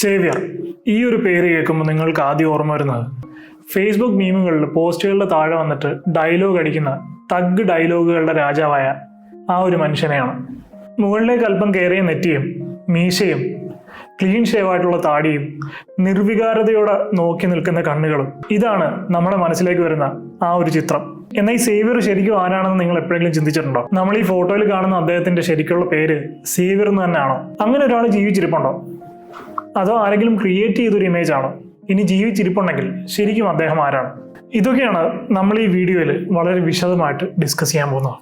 Xavier ഈ ഒരു പേര് കേൾക്കുമ്പോൾ നിങ്ങൾക്ക് ആദ്യം ഓർമ്മ വരുന്നത് ഫേസ്ബുക്ക് മീമുകളിൽ പോസ്റ്റുകളുടെ താഴെ വന്നിട്ട് ഡയലോഗ് അടിക്കുന്ന തഗ് ഡയലോഗുകളുടെ രാജാവായ ആ ഒരു മനുഷ്യനെയാണ്. മുകളിലേക്ക് അല്പം കയറിയ നെറ്റിയും മീശയും ക്ലീൻ ഷേവായിട്ടുള്ള താടിയും നിർവികാരതയോടെ നോക്കി നിൽക്കുന്ന കണ്ണുകളും ഇതാണ് നമ്മുടെ മനസ്സിലേക്ക് വരുന്ന ആ ഒരു ചിത്രം. എന്നാൽ ഈ സേവ്യർ ശരിക്കും ആരാണെന്ന് നിങ്ങൾ എപ്പോഴെങ്കിലും ചിന്തിച്ചിട്ടുണ്ടോ? നമ്മൾ ഈ ഫോട്ടോയിൽ കാണുന്ന അദ്ദേഹത്തിന്റെ ശരിക്കുള്ള പേര് സേവ്യർ എന്ന് തന്നെയാണോ? അങ്ങനെ ഒരാൾ ജീവിച്ചിരിപ്പുണ്ടോ? അതോ ആരെങ്കിലും ക്രിയേറ്റ് ചെയ്തൊരു ഇമേജ് ആണോ? ഇനി ജീവിച്ചിരിപ്പുണ്ടെങ്കിൽ ശരിക്കും അദ്ദേഹം ആരാണ്? ഇതൊക്കെയാണ് നമ്മൾ ഈ വീഡിയോയിൽ വളരെ വിശദമായിട്ട് ഡിസ്കസ് ചെയ്യാൻ പോകുന്നത്.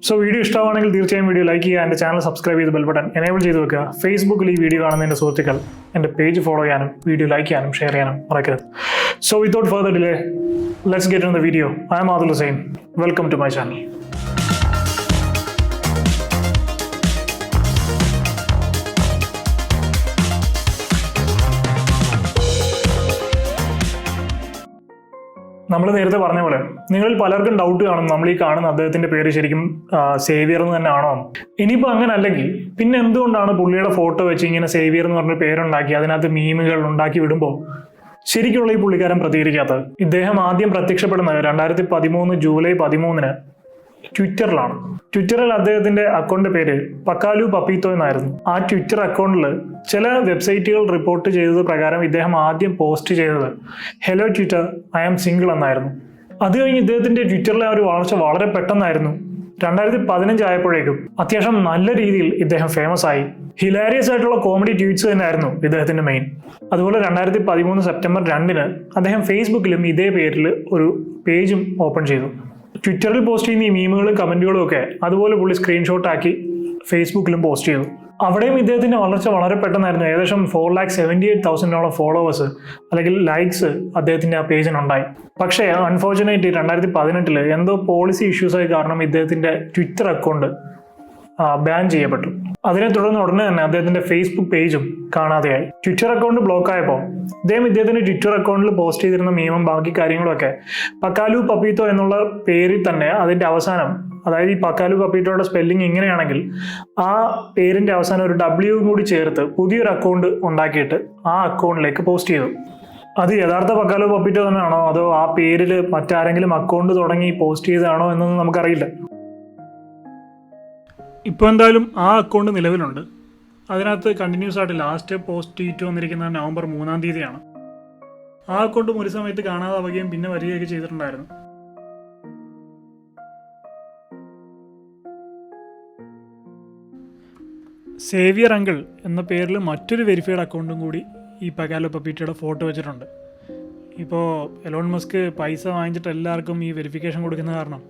സോ വീഡിയോ ഇഷ്ടമാണെങ്കിൽ തീർച്ചയായും വീഡിയോ ലൈക്ക് ചെയ്യുക, എൻ്റെ ചാനൽ സബ്സ്ക്രൈബ് ചെയ്ത് ബെൽ ബട്ടൺ എനേബിൾ ചെയ്ത് വെക്കുക. ഫേസ്ബുക്കിൽ ഈ വീഡിയോ കാണുന്ന എൻ്റെ സുഹൃത്തുക്കൾ എൻ്റെ പേജ് ഫോളോ ചെയ്യാനും വീഡിയോ ലൈക്ക് ചെയ്യാനും ഷെയർ ചെയ്യാനും മറക്കരുത്. So without further delay, let's get in the video. I am Adil Hussain. Welcome to my channel. നമ്മൾ നേരത്തെ പറഞ്ഞ പോലെ നിങ്ങളിൽ പലർക്കും ഡൗട്ട് കാണും, നമ്മൾ ഈ കാണുന്ന അദ്ദേഹത്തിന്റെ പേര് ശരിക്കും സേവ്യർ എന്ന് തന്നെ ആണോ? ഇനിയിപ്പോൾ അങ്ങനെ അല്ലെങ്കിൽ പിന്നെ എന്തുകൊണ്ടാണ് പുള്ളിയുടെ ഫോട്ടോ വെച്ച് ഇങ്ങനെ സേവ്യർ എന്ന് പറഞ്ഞ പേരുണ്ടാക്കി അതിനകത്ത് മീമുകൾ ഉണ്ടാക്കി വിടുമ്പോൾ ശരിക്കുള്ള ഈ പുള്ളിക്കാരൻ പ്രതികരിക്കാത്തത്? ഇദ്ദേഹം ആദ്യം പ്രത്യക്ഷപ്പെടുന്നത് 2013 ജൂലൈ 13 ട്വിറ്ററിലാണ്. ട്വിറ്ററിൽ അദ്ദേഹത്തിന്റെ അക്കൗണ്ട് പേര് പക്കാലു പപ്പീത്തോ എന്നായിരുന്നു. ആ ട്വിറ്റർ അക്കൗണ്ടിൽ ചില വെബ്സൈറ്റുകൾ റിപ്പോർട്ട് ചെയ്തത് പ്രകാരം ഇദ്ദേഹം ആദ്യം പോസ്റ്റ് ചെയ്തത് hello Twitter, I am single എന്നായിരുന്നു. അത് കഴിഞ്ഞ് ഇദ്ദേഹത്തിന്റെ ട്വിറ്ററിലെ ആ ഒരു വളർച്ച വളരെ പെട്ടെന്നായിരുന്നു. 2015 ആയപ്പോഴേക്കും അത്യാവശ്യം നല്ല രീതിയിൽ ഇദ്ദേഹം ഫേമസ് ആയി. ഹിലാരിയസ് ആയിട്ടുള്ള കോമഡി ട്വീറ്റ്സ് തന്നെയായിരുന്നു ഇദ്ദേഹത്തിന്റെ മെയിൻ. അതുപോലെ 2013 സെപ്റ്റംബർ 2 അദ്ദേഹം ഫേസ്ബുക്കിലും ഇതേ പേരിൽ ഒരു പേജും ഓപ്പൺ ചെയ്തു. ട്വിറ്ററിൽ പോസ്റ്റ് ചെയ്യുന്ന ഈ മീമുകളും കമന്റുകളും ഒക്കെ അതുപോലെ പുള്ളി സ്ക്രീൻഷോട്ട് ആക്കി ഫേസ്ബുക്കിലും പോസ്റ്റ് ചെയ്തു. അവിടെയും ഇദ്ദേഹത്തിന്റെ വളർച്ച വളരെ പെട്ടെന്നായിരുന്നു. ഏകദേശം 4,78,000 ഫോളോവേഴ്സ് അല്ലെങ്കിൽ ലൈക്സ് അദ്ദേഹത്തിന്റെ ആ പേജിനുണ്ടായി. പക്ഷേ അൺഫോർച്ചുനേറ്റ്ലി 2018 എന്തോ പോളിസി ഇഷ്യൂസായി കാരണം ഇദ്ദേഹത്തിന്റെ ട്വിറ്റർ അക്കൗണ്ട് ബാൻ ചെയ്യപ്പെട്ടു. അതിനെ തുടർന്ന് ഉടനെ തന്നെ അദ്ദേഹത്തിന്റെ ഫേസ്ബുക്ക് പേജും കാണാതെയായി. ട്വിറ്റർ അക്കൗണ്ട് ബ്ലോക്ക് ആയപ്പോൾ ഇദ്ദേഹത്തിന്റെ ട്വിറ്റർ അക്കൗണ്ടിൽ പോസ്റ്റ് ചെയ്തിരുന്ന മീമും ബാക്കി കാര്യങ്ങളൊക്കെ പക്കാലു പപ്പീത്തോ എന്നുള്ള പേരിൽ തന്നെ അതിന്റെ അവസാനം, അതായത് ഈ പക്കാലു പപ്പീത്തോയുടെ സ്പെല്ലിംഗ് ഇങ്ങനെയാണെങ്കിൽ ആ പേരിന്റെ അവസാനം ഒരു W കൂടി ചേർത്ത് പുതിയൊരു അക്കൗണ്ട് ഉണ്ടാക്കിയിട്ട് ആ അക്കൗണ്ടിലേക്ക് പോസ്റ്റ് ചെയ്തു. അത് യഥാർത്ഥ പക്കാലു പപ്പീറ്റോ തന്നെയാണോ അതോ ആ പേരിൽ മറ്റാരെങ്കിലും അക്കൗണ്ട് തുടങ്ങി പോസ്റ്റ് ചെയ്തതാണോ എന്നൊന്നും നമുക്കറിയില്ല. ഇപ്പോൾ എന്തായാലും ആ അക്കൗണ്ട് നിലവിലുണ്ട്. അതിനകത്ത് കണ്ടിന്യൂസ് ആയിട്ട് ലാസ്റ്റ് പോസ്റ്റ് ട്വീറ്റ് വന്നിരിക്കുന്നത് നവംബർ 3 ആ അക്കൗണ്ടും ഒരു സമയത്ത് കാണാതാവുകയും പിന്നെ വരികയൊക്കെ ചെയ്തിട്ടുണ്ടായിരുന്നു. സേവ്യർ അങ്കിൾ എന്ന പേരിൽ മറ്റൊരു വെരിഫൈഡ് അക്കൗണ്ടും കൂടി ഈ പക്കാലു പപ്പീറ്റയുടെ ഫോട്ടോ വെച്ചിട്ടുണ്ട്. ഇപ്പോൾ എലോൺ മസ്ക് പൈസ വാങ്ങിച്ചിട്ട് എല്ലാവർക്കും ഈ വെരിഫിക്കേഷൻ കൊടുക്കുന്ന കാരണം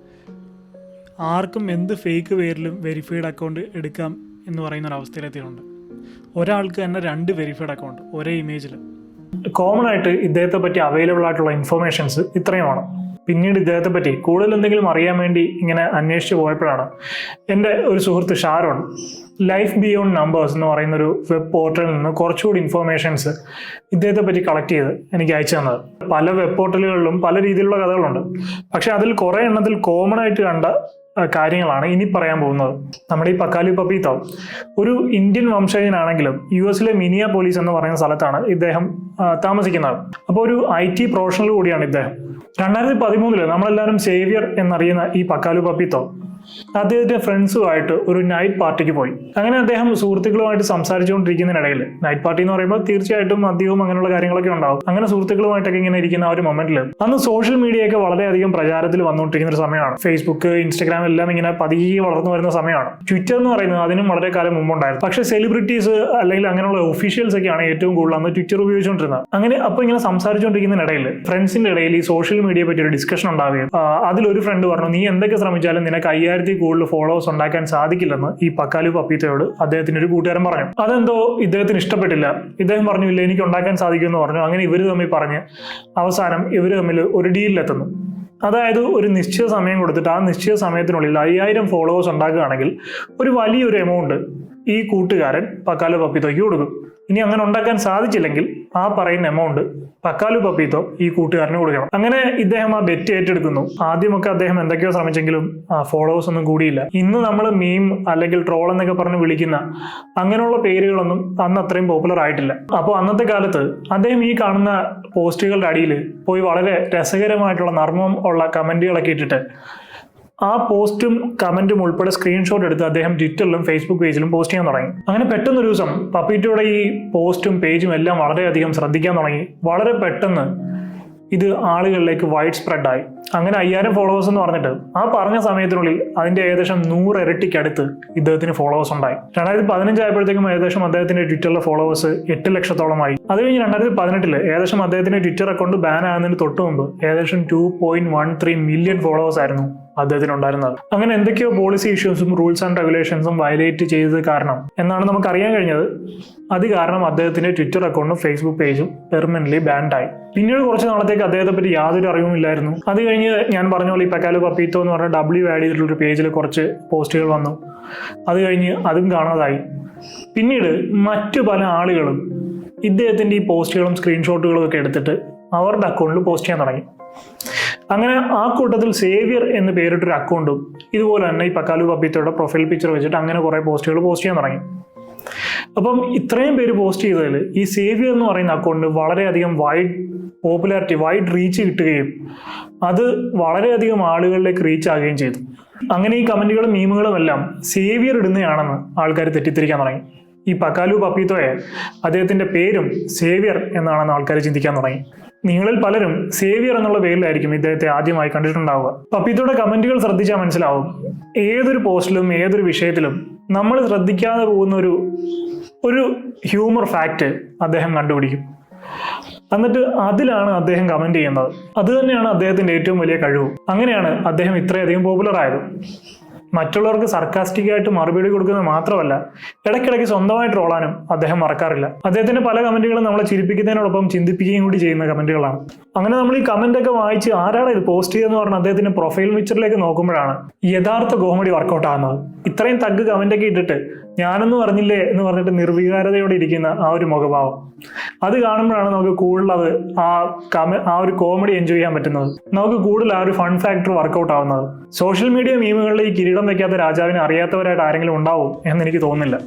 ആർക്കും എന്ത് ഫേക്ക് പേരിലും വെരിഫൈഡ് അക്കൗണ്ട് എടുക്കാം എന്ന് പറയുന്ന ഒരു അവസ്ഥയിലെത്തിയിട്ടുണ്ട്. ഒരാൾക്ക് തന്നെ 2 വെരിഫൈഡ് അക്കൗണ്ട് ഒരേ ഇമേജിൽ. കോമൺ ആയിട്ട് ഇദ്ദേഹത്തെ പറ്റി അവൈലബിൾ ആയിട്ടുള്ള ഇൻഫർമേഷൻസ് ഇത്രയുമാണ്. പിന്നീട് ഇദ്ദേഹത്തെ പറ്റി കൂടുതൽ എന്തെങ്കിലും അറിയാൻ വേണ്ടി ഇങ്ങനെ അന്വേഷിച്ച് പോയപ്പോഴാണ് എൻ്റെ ഒരു സുഹൃത്ത് ഷാരോൺ ലൈഫ് ബിയോണ്ട് നമ്പേഴ്സ് എന്ന് പറയുന്ന ഒരു വെബ് പോർട്ടലിൽ നിന്ന് കുറച്ചുകൂടി ഇൻഫർമേഷൻസ് ഇദ്ദേഹത്തെ പറ്റി കളക്ട് ചെയ്ത് എനിക്ക് അയച്ചു തന്നത്. പല വെബ് പോർട്ടലുകളിലും പല രീതിയിലുള്ള കഥകളുണ്ട്. പക്ഷെ അതിൽ കുറേ എണ്ണത്തിൽ കോമൺ ആയിട്ട് കണ്ട കാര്യങ്ങളാണ് ഇനി പറയാൻ പോകുന്നത്. നമ്മുടെ ഈ പക്കാലു പപ്പീത്തോ ഒരു ഇന്ത്യൻ വംശജനാണെങ്കിലും US മിനിയാപോളിസ് എന്ന് പറയുന്ന സ്ഥലത്താണ് ഇദ്ദേഹം താമസിക്കുന്നത്. അപ്പോൾ ഒരു IT പ്രൊഫഷണൽ കൂടിയാണ് ഇദ്ദേഹം. 2013 നമ്മളെല്ലാവരും സേവ്യർ എന്നറിയുന്ന ഈ പക്കാലു പപ്പീത്തോ അദ്ദേഹത്തിന്റെ ഫ്രണ്ട്സുമായിട്ട് ഒരു നൈറ്റ് പാർട്ടിക്ക് പോയി. അങ്ങനെ അദ്ദേഹം സുഹൃത്തുക്കളുമായിട്ട് സംസാരിച്ചുകൊണ്ടിരിക്കുന്നതിനിടയിൽ, നൈറ്റ് പാർട്ടി എന്ന് പറയുമ്പോൾ തീർച്ചയായിട്ടും മദ്യവും അങ്ങനെയുള്ള കാര്യങ്ങളൊക്കെ ഉണ്ടാവും. അങ്ങനെ സുഹൃത്തുക്കളുമായിട്ടൊക്കെ ഇങ്ങനെ ഇരിക്കുന്ന ആ ഒരു മൊമെന്റിൽ അന്ന് സോഷ്യൽ മീഡിയയൊക്കെ വളരെയധികം പ്രചാരത്തിൽ വന്നുകൊണ്ടിരിക്കുന്ന ഒരു സമയമാണ്. ഫേസ്ബുക്ക്, ഇൻസ്റ്റഗ്രാം എല്ലാം ഇങ്ങനെ പതിയെ വളർന്നു വരുന്ന സമയമാണ്. ട്വിറ്റർ എന്ന് പറയുന്നത് അതിനും വളരെ കാലം മുമ്പുണ്ടായിരുന്നു. പക്ഷേ സെലിബ്രിറ്റീസ് അല്ലെങ്കിൽ അങ്ങനെയുള്ള ഒഫീഷ്യൽസ് ഒക്കെയാണ് ഏറ്റവും കൂടുതൽ അന്ന് ട്വിറ്റർ ഉപയോഗിച്ചുകൊണ്ടിരുന്നത്. അങ്ങനെ അപ്പോൾ ഇങ്ങനെ സംസാരിച്ചുകൊണ്ടിരിക്കുന്നതിനിടയിൽ ഫ്രണ്ട്സിന്റെ ഇടയിൽ ഈ സോഷ്യൽ മീഡിയയെ പറ്റി ഒരു ഡിസ്കഷൻ ഉണ്ടാവുകയും അതിലൊരു ഫ്രണ്ട് പറഞ്ഞു, നീ എന്തൊക്കെ ശ്രമിച്ചാലും നിനക്ക് 5000 കൂടുതൽ ഫോളോവേഴ്സ് ഉണ്ടാക്കാൻ സാധിക്കില്ലെന്ന് ഈ പക്കാലു പപ്പീത്തയോട് അദ്ദേഹത്തിന്റെ ഒരു കൂട്ടുകാരൻ പറഞ്ഞു. അതെന്തോ ഇദ്ദേഹത്തിന് ഇഷ്ടപ്പെട്ടില്ല. ഇദ്ദേഹം പറഞ്ഞു, ഇല്ല എനിക്ക് ഉണ്ടാക്കാൻ സാധിക്കുമെന്ന് പറഞ്ഞു. അങ്ങനെ ഇവർ തമ്മിൽ പറഞ്ഞ് അവസാനം ഇവർ തമ്മിൽ ഒരു ഡീലിലെത്തുന്നു. അതായത് ഒരു നിശ്ചിത സമയം കൊടുത്തിട്ട് ആ നിശ്ചിത സമയത്തിനുള്ളിൽ 5000 ഫോളോവേഴ്സ് ഉണ്ടാക്കുകയാണെങ്കിൽ ഒരു വലിയൊരു എമൗണ്ട് ഈ കൂട്ടുകാരൻ പക്കാലു പപ്പീത്തോയ്ക്ക് കൊടുക്കും. ഇനി അങ്ങനെ ഉണ്ടാക്കാൻ സാധിച്ചില്ലെങ്കിൽ ആ പറയുന്ന എമൗണ്ട് പക്കാലു പപ്പീത്തോ ഈ കൂട്ടുകാരന് കൊടുക്കണം. അങ്ങനെ ഇദ്ദേഹം ആ ബെറ്റ് ഏറ്റെടുക്കുന്നു. ആദ്യമൊക്കെ അദ്ദേഹം എന്തൊക്കെയോ ശ്രമിച്ചെങ്കിലും ഫോളോവേഴ്സ് ഒന്നും കൂടിയില്ല. ഇന്ന് നമ്മൾ മീം അല്ലെങ്കിൽ ട്രോൾ എന്നൊക്കെ പറഞ്ഞ് വിളിക്കുന്ന അങ്ങനെയുള്ള പേരുകളൊന്നും അന്ന് അത്രയും പോപ്പുലർ ആയിട്ടില്ല. അപ്പോൾ അന്നത്തെ കാലത്ത് അദ്ദേഹം ഈ കാണുന്ന പോസ്റ്റുകളുടെ അടിയിൽ പോയി വളരെ രസകരമായിട്ടുള്ള നർമ്മം ഉള്ള കമന്റുകളൊക്കെ ഇട്ടിട്ട് ആ പോസ്റ്റും കമന്റും ഉൾപ്പെടെ സ്ക്രീൻഷോട്ട് എടുത്ത് അദ്ദേഹം ട്വിറ്ററിലും ഫേസ്ബുക്ക് പേജിലും പോസ്റ്റ് ചെയ്യാൻ തുടങ്ങി. അങ്ങനെ പെട്ടെന്നൊരു ദിവസം പപ്പീറ്റോയുടെ ഈ പോസ്റ്റും പേജും എല്ലാം വളരെയധികം ശ്രദ്ധിക്കാൻ തുടങ്ങി. വളരെ പെട്ടെന്ന് ഇത് ആളുകളിലേക്ക് വൈഡ് സ്പ്രെഡായി. അങ്ങനെ 5000 ഫോളോവേഴ്സ് എന്ന് പറഞ്ഞിട്ട് ആ പറഞ്ഞ സമയത്തിനുള്ളിൽ അതിന്റെ ഏകദേശം 100 ഇരട്ടിക്കടുത്ത് ഇദ്ദേഹത്തിന് ഫോളോവേഴ്സ് ഉണ്ടായി. 2015 ആയപ്പോഴത്തേക്കും ഏകദേശം അദ്ദേഹത്തിന്റെ ട്വിറ്ററിലെ ഫോളോവേഴ്സ് 8 ലക്ഷത്തോളമായി. അത് കഴിഞ്ഞ് 2018 ഏകദേശം അദ്ദേഹത്തിന്റെ ട്വിറ്റർ അക്കൗണ്ട് ബാൻ ആകുന്നതിന് തൊട്ട് മുമ്പ് ഏകദേശം 2.13 മില്യൺ ഫോളോവേഴ്സ് ആയിരുന്നു അദ്ദേഹത്തിന് ഉണ്ടായിരുന്നത്. അങ്ങനെ എന്തൊക്കെയോ പോളിസി ഇഷ്യൂസും റൂൾസ് ആൻഡ് റെഗുലേഷൻസും വയലേറ്റ് ചെയ്തത് കാരണം എന്നാണ് നമുക്ക് അറിയാൻ കഴിഞ്ഞത്. അത് കാരണം അദ്ദേഹത്തിന്റെ ട്വിറ്റർ അക്കൗണ്ടും ഫേസ്ബുക്ക് പേജും പെർമനന്റ്ലി ബാൻഡായി. പിന്നീട് കുറച്ച് നാളത്തേക്ക് അദ്ദേഹത്തെ പറ്റി യാതൊരു അറിവുമില്ലായിരുന്നു. അത് കഴിഞ്ഞ് ഞാൻ പറഞ്ഞ പോലെ ഈ പക്കാലു പപ്പീത്തോ എന്ന് പറഞ്ഞ W ആഡ് ചെയ്തിട്ടുള്ളൊരു പേജിൽ കുറച്ച് പോസ്റ്റുകൾ വന്നു. അത് കഴിഞ്ഞ് അതും കാണാതായി. പിന്നീട് മറ്റു പല ആളുകളും ഇദ്ദേഹത്തിന്റെ ഈ പോസ്റ്റുകളും സ്ക്രീൻഷോട്ടുകളും ഒക്കെ എടുത്തിട്ട് അവരുടെ അക്കൗണ്ടിൽ പോസ്റ്റ് ചെയ്യാൻ തുടങ്ങി. അങ്ങനെ ആ കൂട്ടത്തിൽ സേവിയർ എന്ന് പേരിട്ടൊരു അക്കൗണ്ടും ഇതുപോലെ തന്നെ ഈ പക്കാലു പപ്പീത്തോയുടെ പ്രൊഫൈൽ പിക്ചർ വെച്ചിട്ട് അങ്ങനെ കുറേ പോസ്റ്റുകൾ പോസ്റ്റ് ചെയ്യാൻ തുടങ്ങി. അപ്പം ഇത്രയും പേര് പോസ്റ്റ് ചെയ്തതിൽ ഈ സേവിയർ എന്ന് പറയുന്ന അക്കൗണ്ട് വളരെയധികം വൈഡ് പോപ്പുലാരിറ്റി, വൈഡ് റീച്ച് കിട്ടുകയും അത് വളരെയധികം ആളുകളിലേക്ക് റീച്ച് ആകുകയും ചെയ്തു. അങ്ങനെ ഈ കമന്റുകളും മീമുകളും എല്ലാം സേവിയർ ഇടുന്നതാണെന്ന് ആൾക്കാർ തെറ്റിദ്ധരിക്കാൻ തുടങ്ങി. ഈ പക്കാലു പപ്പീത്തോയെ അദ്ദേഹത്തിന്റെ പേരും സേവിയർ എന്നാണെന്ന് ആൾക്കാർ ചിന്തിക്കാൻ തുടങ്ങി. നിങ്ങളിൽ പലരും സേവിയർ എന്നുള്ള പേരിലായിരിക്കും ഇദ്ദേഹത്തെ ആദ്യമായി കണ്ടിട്ടുണ്ടാവുക. പപ്പീത്തോയുടെ കമന്റുകൾ ശ്രദ്ധിച്ചാൽ മനസ്സിലാവും, ഏതൊരു പോസ്റ്റിലും ഏതൊരു വിഷയത്തിലും നമ്മൾ ശ്രദ്ധിക്കാതെ പോകുന്ന ഒരു ഹ്യൂമർ ഫാക്റ്റ് അദ്ദേഹം കണ്ടുപിടിക്കും. എന്നിട്ട് അതിലാണ് അദ്ദേഹം കമന്റ് ചെയ്യുന്നത്. അത് തന്നെയാണ് അദ്ദേഹത്തിന്റെ ഏറ്റവും വലിയ കഴിവ്. അങ്ങനെയാണ് അദ്ദേഹം ഇത്രയധികം പോപ്പുലർ ആയത്. മറ്റുള്ളവർക്ക് സർക്കാസ്റ്റിക് ആയിട്ട് മറുപടി കൊടുക്കുന്നത് മാത്രമല്ല, ഇടയ്ക്കിടയ്ക്ക് സ്വന്തമായിട്ട് ട്രോളാനും അദ്ദേഹം മറക്കാറില്ല. അദ്ദേഹത്തിന്റെ പല കമന്റുകളും നമ്മളെ ചിരിപ്പിക്കുന്നതിനോടൊപ്പം ചിന്തിപ്പിക്കുകയും കൂടി ചെയ്യുന്ന കമന്റുകളാണ്. അങ്ങനെ നമ്മൾ ഈ കമന്റ് ഒക്കെ വായിച്ച് ആരാണ് ഇത് പോസ്റ്റ് ചെയ്തെന്ന് പറഞ്ഞ് അദ്ദേഹത്തിന്റെ പ്രൊഫൈൽ പിക്ചറിലേക്ക് നോക്കുമ്പോഴാണ് യഥാർത്ഥ കോമഡി വർക്കൗട്ട് ആകുന്നത്. ഇത്രയും തഗ് കമന്റ് ഒക്കെ ഇട്ടിട്ട് ഞാനെന്ന് പറഞ്ഞില്ലേ എന്ന് പറഞ്ഞിട്ട് നിർവികാരതയോടെ ഇരിക്കുന്ന ആ ഒരു മുഖഭാവം, അത് കാണുമ്പോഴാണ് നമുക്ക് കൂടുതൽ അത് ആ ഒരു കോമഡി എൻജോയ് ചെയ്യാൻ പറ്റുന്നത്. നമുക്ക് കൂടുതൽ ആ ഒരു ഫൺ ഫാക്ടർ വർക്കൗട്ട് ആവുന്നത്. സോഷ്യൽ മീഡിയ മീമുകളിൽ ഈ കിരീടം വെക്കാത്ത രാജാവിനെ അറിയാത്തവരായിട്ട് ആരെങ്കിലും ഉണ്ടാവും എന്ന് എനിക്ക് തോന്നുന്നില്ല.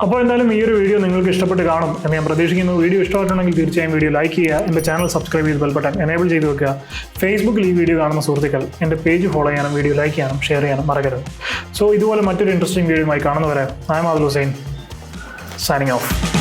അപ്പോൾ എന്തായാലും ഈ ഒരു വീഡിയോ നിങ്ങൾക്ക് ഇഷ്ടപ്പെട്ട് കാണും എന്ന് ഞാൻ പ്രതീക്ഷിക്കുന്നു. വീഡിയോ ഇഷ്ടപ്പെട്ടുണ്ടെങ്കിൽ തീർച്ചയായും വീഡിയോ ലൈക്ക് ചെയ്യുക, എൻ്റെ ചാനൽ സബ്സ്ക്രൈബ് ചെയ്ത് ബെൽ ബട്ടൺ എനേബിൾ ചെയ്ത് വെക്കുക. ഫേസ്ബുക്കിൽ ഈ വീഡിയോ കാണുന്ന സുഹൃത്തുക്കൾ എൻ്റെ പേജ് ഫോളോ ചെയ്യാനും വീഡിയോ ലൈക്ക് ചെയ്യാനും ഷെയർ ചെയ്യാനും മറക്കരുത്. സോ ഇതുപോലെ മറ്റൊരു ഇൻട്രസ്റ്റിംഗ് വീഡിയോയുമായി കാണുന്നവരെ I am Adil Hussain, signing of.